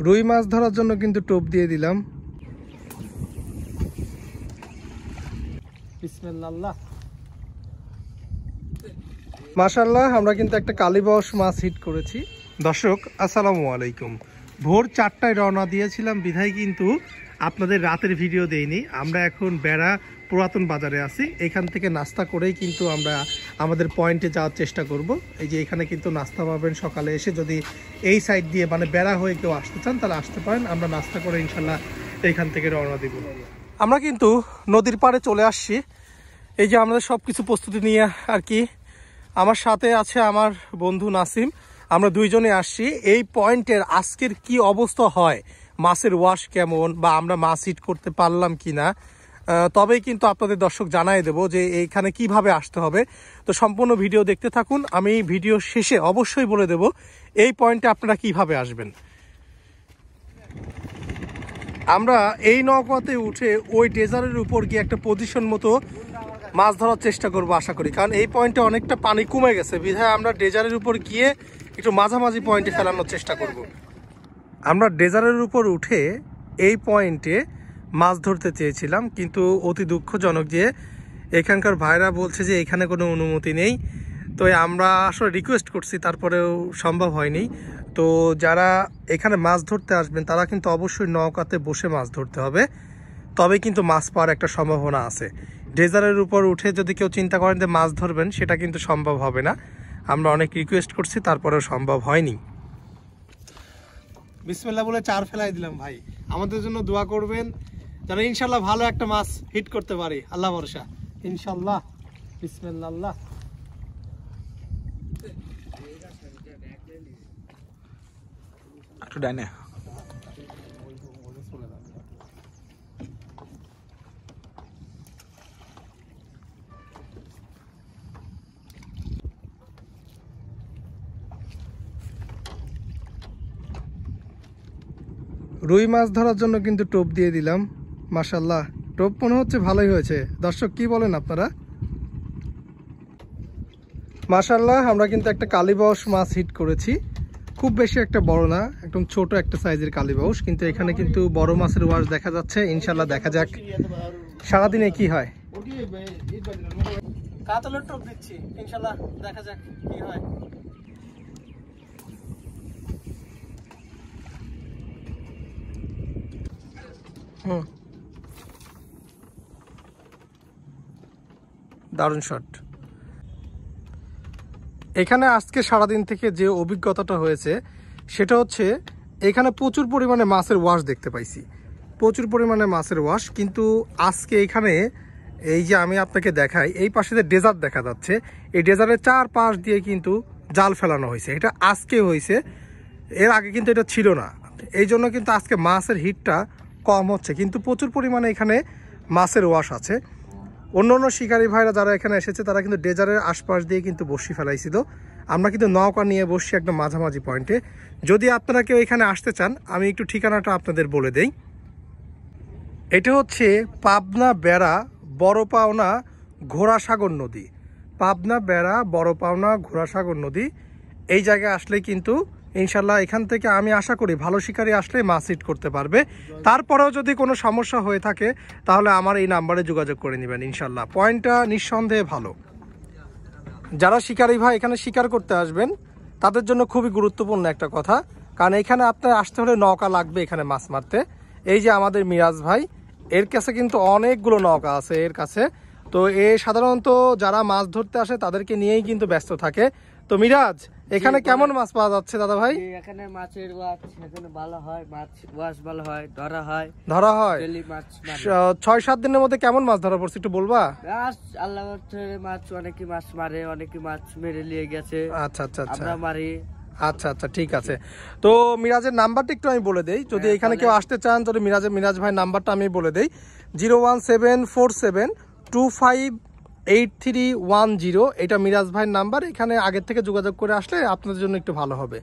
রুই মাছ ধরার জন্য কিন্তু টোপ দিয়ে দিলাম। বিসমিল্লাহ। মাশাআল্লাহ, আমরা কিন্তু একটা কালীবাউস মাছ হিট করেছি। দর্শক আসসালামু আলাইকুম। ভোর 4টায় রওনা দিয়েছিলাম বিধায় কিন্তু আপনাদের রাতের ভিডিও দেইনি। আমরা এখন বেড়া পুরাতন বাজারে আছি। এখান থেকে নাস্তা করেই কিন্তু আমরা আমাদের পয়েন্টে যাওয়ার চেষ্টা করব। এই যে এখানে কিন্তু নাস্তা পাবেন সকালে এসে, যদি এই সাইড দিয়ে মানে বেড়া হয়ে কেউ আসতে চান তাহলে আসতে পারেন। আমরা নাস্তা করে ইনশাল্লাহ এইখান থেকে রওনা দিব। আমরা কিন্তু নদীর পাড়ে চলে আসছি। এই যে আমাদের সব কিছু প্রস্তুতি নিয়ে আর কি। আমার সাথে আছে আমার বন্ধু নাসিম। আমরা দুইজনে আসছি। এই পয়েন্টের আজকের কি অবস্থা হয়, মাছের ওয়াশ কেমন, বা আমরা মাছ হিট করতে পারলাম কিনা, তবেই কিন্তু আপনাদের দর্শক জানাই দেব যে এইখানে কিভাবে আসতে হবে। তো সম্পূর্ণ ভিডিও দেখতে থাকুন। আমি ভিডিও শেষে অবশ্যই বলে দেব এই পয়েন্টে আপনারা কিভাবে আসবেন। আমরা এই নৌকাতে উঠে ওই ডেজারের উপর গিয়ে একটা পজিশন মতো মাছ ধরার চেষ্টা করব আশা করি, কারণ এই পয়েন্টে অনেকটা পানি কমে গেছে বিধায় আমরা ডেজারের উপর গিয়ে একটু মাঝামাঝি পয়েন্টে ফেলানোর চেষ্টা করব। আমরা ডেজারের উপর উঠে এই পয়েন্টে মাছ ধরতে চেয়েছিলাম, কিন্তু অতি দুঃখজনক যে এখানকার ভাইরা বলছে যে এখানে কোনো অনুমতি নেই। তো আমরা আসলে রিকোয়েস্ট করছি, তারপরেও সম্ভব হয়নি। তো যারা এখানে মাছ ধরতে আসবেন তারা কিন্তু অবশ্যই নৌকাতে বসে মাছ ধরতে হবে, তবে কিন্তু মাছ পাওয়ার একটা সম্ভাবনা আছে। ডেজারের উপর উঠে যদি কেউ চিন্তা করেন যে মাছ ধরবেন, সেটা কিন্তু সম্ভব হবে না। আমরা অনেক রিকোয়েস্ট করছি, তারপরেও সম্ভব হয়নি। বিসমিল্লাহ বলে 4 ফেলাই দিলাম ভাই। আমাদের জন্য দোয়া করবেন যেন ইনশাল্লাহ ভালো একটা মাছ হিট করতে পারি, আল্লাহ ভরসা ইনশাল্লাহ। বিসমিল্লাহ। একটু ডানে। রুই মাছ ধরার জন্য কিন্তু টোপ দিয়ে দিলাম। মাশাআল্লাহ, টোপ মনে হচ্ছে ভালোই হয়েছে। দর্শক কি বলেন আপনারা? মাশাআল্লাহ, আমরা কিন্তু একটা কালীবাউস মাছ হিট করেছি। খুব বেশি একটা বড় না, একদম ছোট একটা সাইজের কালীবাউস, কিন্তু এখানে কিন্তু বড় মাছের ওয়াশ দেখা যাচ্ছে। ইনশাল্লাহ দেখা যাক সারাদিনে কি হয়। কাতলের টোপ দিচ্ছি, ইনশাল্লাহ দেখা যাক কি হয়। দারুণ শট। এখানে আজকে সারাদিন থেকে যে অভিজ্ঞতাটা হয়েছে সেটা হচ্ছে এখানে প্রচুর পরিমাণে মাছের ওয়াশ দেখতে পাইছি, প্রচুর পরিমাণে মাছের ওয়াশ। কিন্তু আজকে এখানে এই যে আমি আপনাকে দেখাই, এই পাশে যে ডেজার্ট দেখা যাচ্ছে, এই ডেজার্টের 4 পাশ দিয়ে কিন্তু জাল ফেলানো হয়েছে। এটা আজকে হয়েছে, এর আগে কিন্তু এটা ছিল না। এই জন্য কিন্তু আজকে মাছের হিটটা কম হচ্ছে, কিন্তু প্রচুর পরিমাণে এখানে মাছের ওয়াশ আছে। অন্য অন্য শিকারী ভাইরা যারা এখানে এসেছে তারা কিন্তু ডেজারের আশপাশ দিয়ে কিন্তু বসি ফেলাইছিল। আমরা কিন্তু নৌকা নিয়ে বসছি একদম মাঝামাঝি পয়েন্টে। যদি আপনারা কেউ এখানে আসতে চান, আমি একটু ঠিকানাটা আপনাদের বলে দেই। এটা হচ্ছে পাবনা বেড়া বড় পাওনা ঘোড়াসাগর নদী। পাবনা বেড়া বড় পাওনা ঘোড়াসাগর নদী। এই জায়গায় আসলে কিন্তু ইনশাল্লাহ এখান থেকে আমি আশা করি ভালো শিকারী আসলে মাছ হিট করতে পারবে। তারপরেও যদি কোনো সমস্যা হয়ে থাকে তাহলে আমার এই নাম্বারে যোগাযোগ করে নেবেন। ইনশাল্লাহ পয়েন্টটা নিঃসন্দেহে ভালো। যারা শিকারী ভাই এখানে শিকার করতে আসবেন তাদের জন্য খুবই গুরুত্বপূর্ণ একটা কথা, কারণ এখানে আপনার আসতে হলে নৌকা লাগবে এখানে মাছ মারতে। এই যে আমাদের মিরাজ ভাই, এর কাছে কিন্তু অনেকগুলো নৌকা আছে এর কাছে। তো এ সাধারণত যারা মাছ ধরতে আসে তাদেরকে নিয়েই কিন্তু ব্যস্ত থাকে। তো মিরাজ, এখানে কেমন মাছ পাওয়া যাচ্ছে দাদা ভাই? এখানে মাছের ওয়াশ এখানে ভালো হয়, মাছ ওয়াশ ভালো হয়, ধরা হয়। 6-7 দিনের মধ্যে কেমন মাছ ধরা পড়ছে একটু বলবা? আল্লাহ মাছ অনেকে মাছ মারে, অনেকে মাছ মেরে নিয়ে গেছে। আচ্ছা আচ্ছা আচ্ছা, আমরা মারি। আচ্ছা আচ্ছা ঠিক আছে। তো মিরাজের নাম্বারটা একটু আমি বলে দেই, যদি এখানে কেউ আসতে চান যদি মিরাজ ভাই নাম্বারটা আমি বলে দেই। 01747258310। এটা মিরাজ ভাইয়ের নাম্বার। এখানে আগের থেকে যোগাযোগ করে আসলে আপনাদের জন্য একটু ভালো হবে।